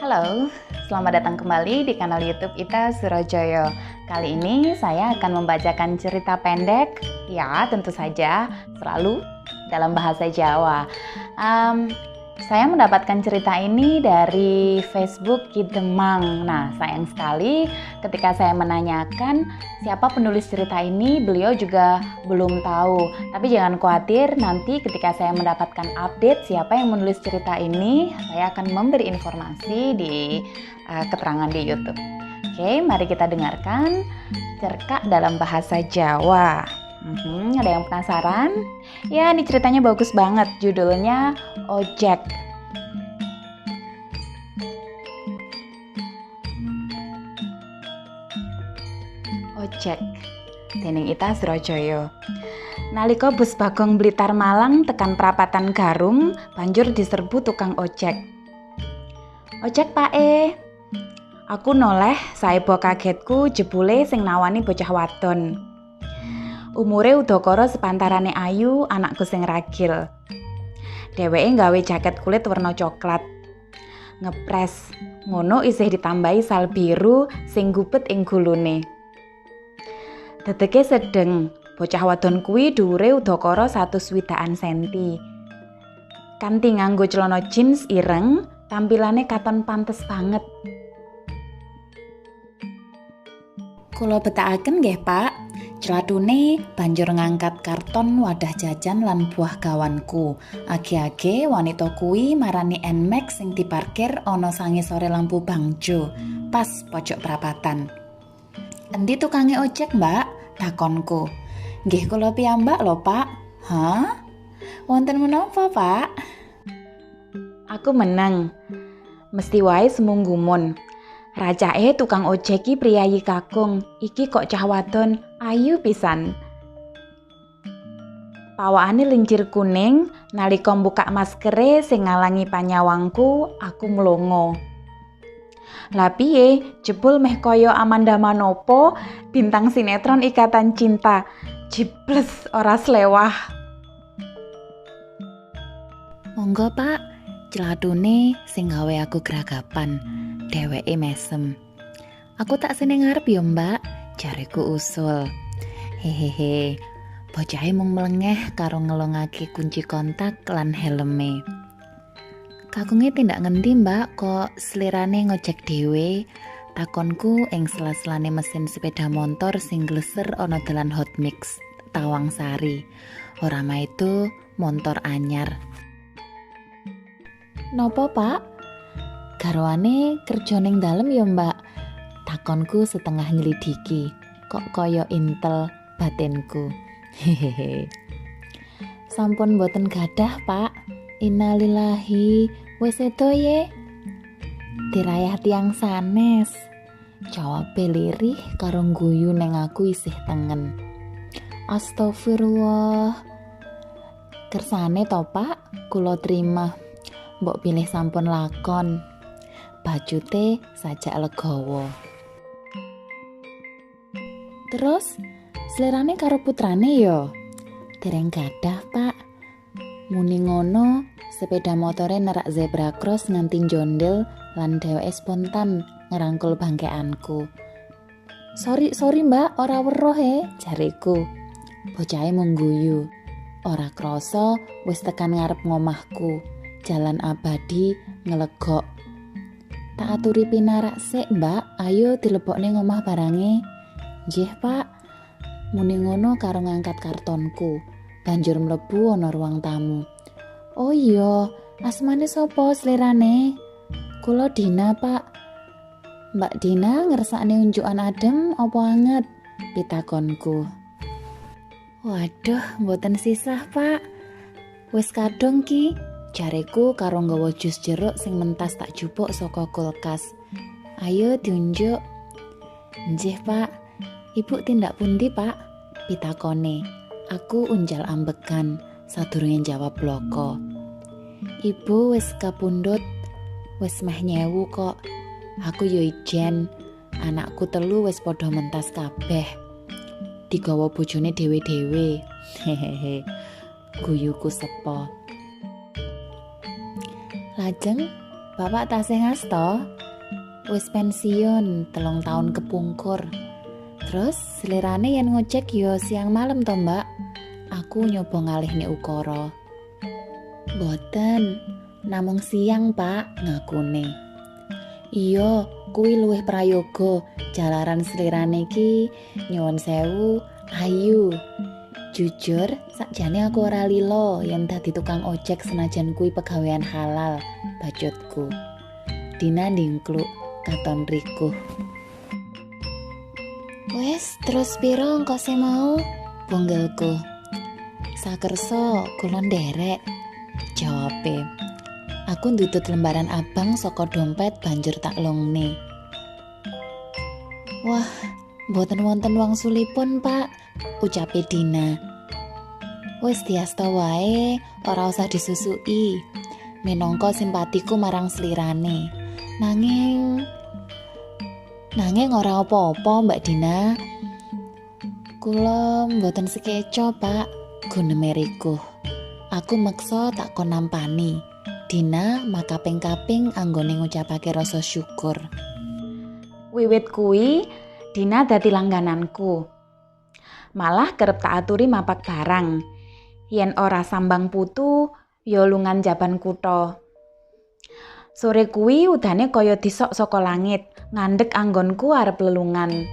Halo, selamat datang kembali di kanal YouTube Ita Surojoyo. Kali ini saya akan membacakan cerita pendek, ya tentu saja selalu dalam bahasa Jawa. Saya mendapatkan cerita ini dari Facebook Kidemang. Nah, sayang sekali ketika saya menanyakan siapa penulis cerita ini, beliau juga belum tahu. Tapi jangan khawatir, nanti ketika saya mendapatkan update siapa yang menulis cerita ini, saya akan memberi informasi di keterangan di YouTube. Oke, mari kita dengarkan cerita dalam bahasa Jawa. Ada yang penasaran? Ya, ini ceritanya bagus banget. Judulnya Ojek. Ojek dening Ita Surojoyo. Nalika bus Bagong Blitar Malang tekan Prapatan Garung, banjur diserbu tukang ojek. Ojek Pak Aku noleh, saebo kagetku jebule sing nawani bocah wadon. Umure udakara sepantarane ayu, anakku sing ragil. Dheweke nggawe jaket kulit warna coklat. Ngepres, ngono isih ditambahi sal biru sing gubet ing gulune. Dedeke sedeng, bocah wadon kuwi dhuwure udakara 120 senti. Kanthi nganggo celana jeans ireng, tampilane katon pantes banget. Kula betakaken nggih, Pak. Celatune banjur ngangkat karton wadah jajan lan buah gawanku. Age-age wanita kuwi marani Nmax sing diparkir ana sangisore lampu bangjo, pas pojok perapatan. "Endi tukange ojek, Mbak?" takonku. "Nggih kula piyambak lho, Pak." "Hah? Wonten menapa, Pak?" Aku meneng. Mesti wae semunggumun. Racake tukang ojek ki priyayi kakung, iki kok cah wadon ayu pisan. Pawakane lincir kuning, nalika mbukak maskere sing ngalangi panyawangku, aku mlongo. Lah piye, jebul meh kaya Amanda Manopo, bintang sinetron Ikatan Cinta. Jibles ora slewah. "Monggo, Pak." Celatune sing gawe aku gragapan. Dheweke mesem. "Aku tak sene ngarep yo, Mbak," jariku usul. Hehehe. Bocahe mung mlengeh karo ngelongake kunci kontak lan helme. "Kagunge tindak ngendi, Mbak, kok slirane ngojek dhewe?" takonku ing sela-selane mesin sepeda motor sing gleser ana dalan Hot Mix, Tawangsari. Ora maido montor anyar. "Nopo, Pak?" "Garwane kerja ning dalem ya, Mbak," takonku setengah nyelidiki. Kok kaya intel batinku. Hehehe. "Sampun boten gadah, Pak. Innalillahi, wis sedo ye." "Dirayah tiang sanes," jawabe lirih karo guyu ning aku isih tengen. "Astagfirullah. Kersane to, Pak, kula terima. Mbok pilih sampun lakon." Bacute sajak legawa. "Terus slirane karo putrane ya?" "Dereng gadah, Pak." Muni ngono, sepeda motore nerak zebra cross nganti njondel lan dheweke spontan ngerangkul bangkeanku. Sorry Mbak, ora weruh jariku. Bocahe mung guyu. Ora krasa wis tekan ngarep ngomahku. Jalan abadi ngelegok. "Tak aturi pinarak sik, Mbak. Ayo dilebokne ngomah barange." "Nggih, Pak." Muni ngono karo ngangkat kartonku. Banjur mlebu ana ruang tamu. "Oh iya, asmane sapa slirane?" "Kula Dina, Pak." "Mbak Dina ngersakne unjukan adem apa anget?" pitakonku. "Waduh, mboten sisah, Pak. Wis kadung ki," jariku karo nggawa jus jeruk sing mentas tak jupuk saka kulkas. "Ayo diunjuk." "Nggih, Pak." "Ibu tindak pundi, Pak?" pitakone. Aku unjal ambekan sadurunge jawab bloko. "Ibu wis kapundhut, wis meh nyewu kok. Aku yo ijen, anakku 3 wis padha mentas kabeh. Digawa bojone dhewe-dhewe." Hehehe. Guyuku sepo. "Lajeng Bapak tasih ngasta?" Wis pensiun 3 tahun kepungkur. Terus selirane yen ngojek yo siang malam to mbak. Aku nyoba ngalihne ukara. Boten, namung siang pak ngakune. Iya, kuwi luwih prayoga. Jalaran selirane iki nyuwun sewu, ayu. Jujur, sakjane aku ora lilo yen dadi tukang ojek senajan kuwi pegawean halal, bacotku. Dina ndingkluk katon rikuh. Wes, terus piro ongkose mau? Bonggelku. Sakersa kula nderek. Jawabe. Aku ndutut lembaran abang saka dompet banjur tak longne. Wah, mboten wonten wangsulipun, Pak, ucape Dina. Wis diasta wae, ora usah disusui. Minangka simpatiku marang slirane. Nanging ora apa-apa, Mbak Dina. Kula mboten sekeco, Pak, guneme rikuh. Aku meksa tak kon nampani. Dina makaping-kaping anggone ngucapake rasa syukur. Wiwit kuwi, Dina dadi langgananku. Malah kerep tak aturi mapak barang. Yen ora sambang putu, ya lungan jaban kutha. Sore kuwi udane kaya disok saka langit, ngandhek anggonku arep lelungan.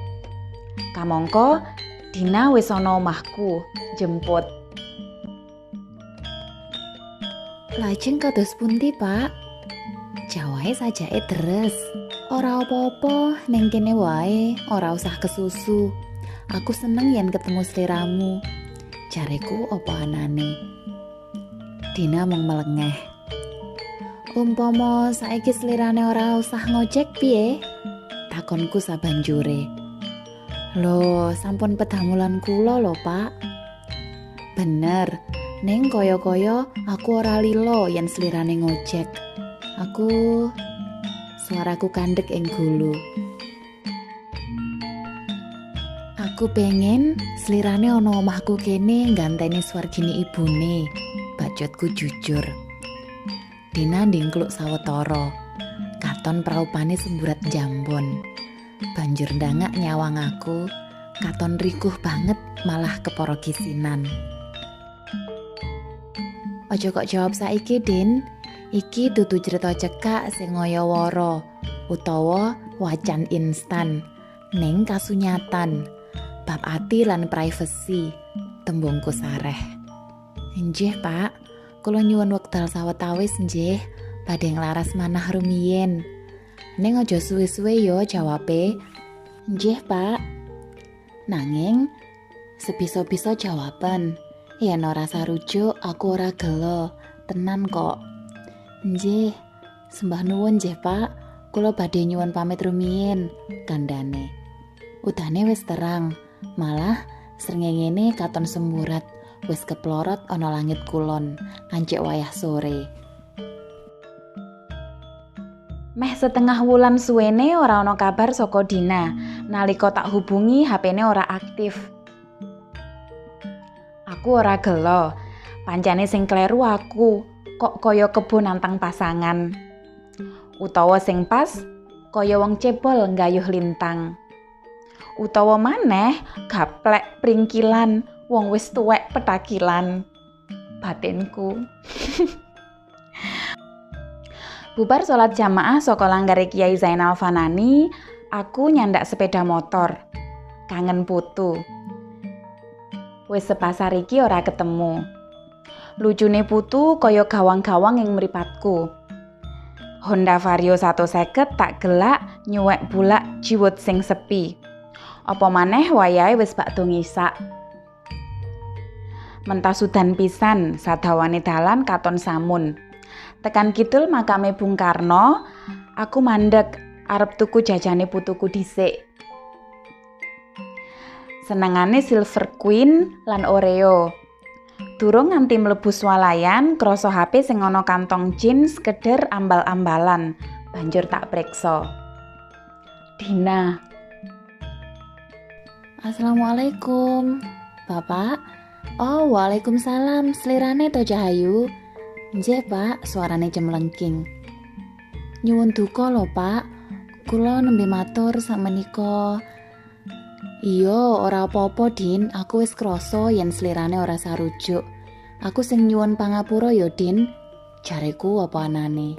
Kamangka Dina wis ana omahku, jemput. Lajeng kados pundi, Pak? Jawahe sajake deres. Ora apa-apa, ning kene wae, ora usah kesusu. Aku seneng yen ketemu sliramu. Jareku apa anane. Dina mung melengeh. Umpama saiki slirane ora usah ngojek piye? Takonku sabanjure. Loh, sampun pedamulan kula lho, Pak. Bener, ning kaya-kaya aku ora lilo yen slirane ngojek. Suaraku kandhek ing gulu. Aku pengen slirane ana omahku kene ngganteni swargine ibune. Bacotku jujur. Dina ndingkluk sawetara. Katon praupane semburat jambon. Banjur ndangak nyawang aku. Katon rikuh banget malah kepara kisinan. Aja kok jawab saiki, Din. Iki dudu cerita cekak sing ngaya-wara utawa wacan instan. Ning kasunyatan. Bab ati lan privasi. Tembungku sareh. Nggih, Pak. Kula nyuwun wekdal sawetawis nggih, badhe nglaras manah rumiyin. Ning aja suwe-suwe yo jawabe. Nggih, Pak. Nanging sebisa-bisa jawaban. Yen ora sarujuk aku ora gelo, tenan kok. Nggih, sembah nuwun nggih, Pak. Kula badhe nyuwun pamit rumiyin, kandhane. Udane wis terang, malah srengenge katon semburat. Wis keplorot ana langit kulon, ancik wayah sore. Meh setengah wulan suwene ora ana kabar saka Dina. Nalika tak hubungi, HP-ne ora aktif. Aku ora gelo. Pancene sing kleru aku, kok kaya kebo nantang pasangan. Utawa sing pas, kaya wong cebol nggayuh lintang. Utawa maneh gaplek pringkilan. Wong wis tuwek petakilan. Batinku. Bubar salat jamaah saka langgare Kiai Zainal Fanani, aku nyandak sepeda motor. Kangen putu. Wis sepasar iki ora ketemu. Lucune putu kaya gawang-gawang ing mripatku. Honda Vario 150 tak gelak nyuwek bulak jiwut sing sepi. Apa maneh wayahe wis bakdo ngisak. Mentas udan pisan, sadawane dalan katon samun. Tekan kidul makame Bung Karno, aku mandeg arep tuku jajane putuku dhisik. Senengane Silver Queen lan Oreo. Durung nganti mlebu swalayan, krasa HP sing ana kantong jeans keder ambal-ambalan. Banjur tak preksa. Dina. Assalamualaikum, Bapak. Oh, waalaikumsalam. Slirane to Cahayu? Nggih, Pak, suarane cemlengking. Nyuwun duka lho, Pak. Kula nembe matur sakmenika. Iya, ora apa-apa, Din. Aku wis krasa yen slirane ora sarujuk. Aku sing nyuwun pangapura ya, Din. Jareku apa anane?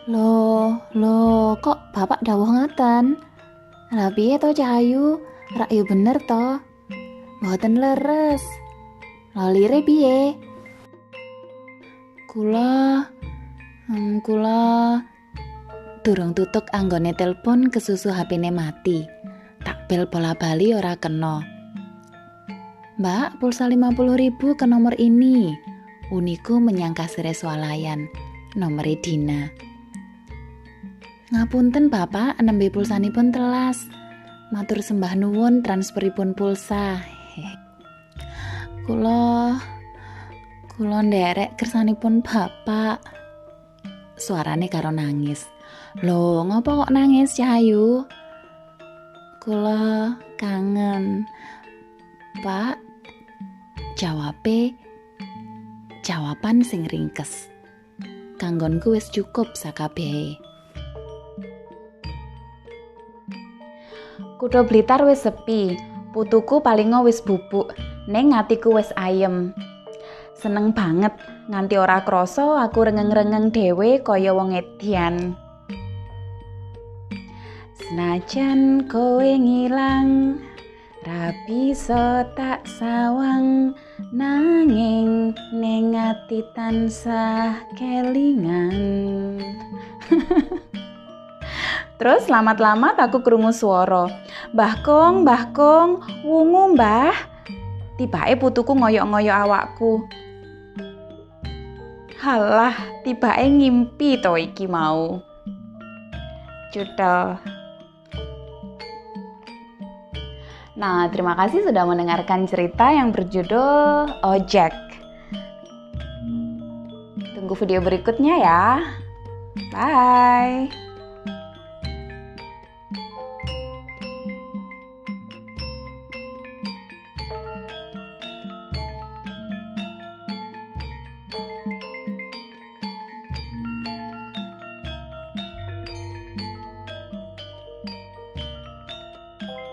Loh, kok Bapak dawuh ngaten? Lah piye to Cahayu? Rak yo bener to? Mboten leres. Lah lire piye? Kula durung tutuk anggone telepon kesusu HP-ne mati. Tak bel bola-bali ora kena. Mbak, pulsa 50.000 ke nomor ini. Uniku menyangka sire swalayan. Nomere Dina. Ngapunten Bapak, nembe pulsanipun telas. Matur sembah nuwun transferipun pulsa. Kula nderek kersanipun Bapak. Suarane karo nangis. Loh, ngopo kok nangis, Cahayu? Kula kangen. Pak, jawaban sing ringkes. Kanggonku wis cukup sakabehe. Kutha Blitar wis sepi, putuku palingo wis bubuk, ning atiku wis ayem. Seneng banget, nganti ora krasa aku rengeng-rengeng dhewe kaya wong edian. Senajan kowe ngilang, ra bisa tak sawang, nanging ning ati tansah kelingan. Terus lamat-lamat aku krungu swara. Mbah Kong, wungu Mbah. Tibake putuku ngoyok-ngoyok awakku. Halah, tibake ngimpi to iki mau. Cutha. Nah, terima kasih sudah mendengarkan cerita yang berjudul Ojek. Tunggu video berikutnya ya. Bye.